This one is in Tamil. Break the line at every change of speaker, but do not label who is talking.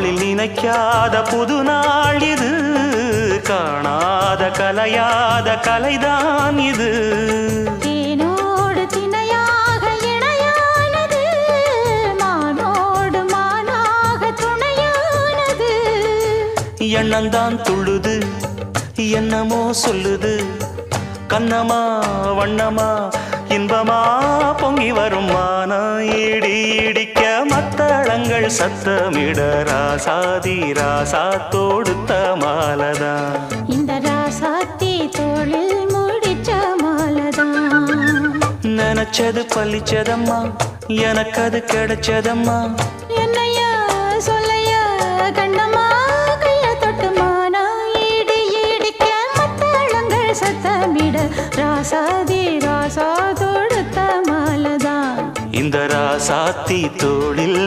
நாளில் நினைக்காத புது நாள் இது, காணாத கலையாத கலைதான் இது.
தேனோடு திணையாக இணையானது, மானோடு மானாக துணையானது.
எண்ணந்தான் துள்ளுது என்னமோ சொல்லுது, கண்ணமா வண்ணமா இன்பமா பொங்கி வரும் மானா இடி இடிக்க மத்தளங்கள் சத்தமிட ராசாதி ராசா தொடுத்த மாலதான்.
இந்த ராசாத்தி தோளில் முடிச்ச மாலதான்.
நினைச்சது பழிச்சதம்மா, எனக்கு அது கிடைச்சதம்மா.
என்னையா சொல்லையா கண்ணம்மா, கைய தொட்டு மானா இடி இடிக்க மத்தளங்கள் சத்தமிட ராசாதி ராசா தொடுத்த மாலதான்.
இந்த ராசாத்தி தோளில்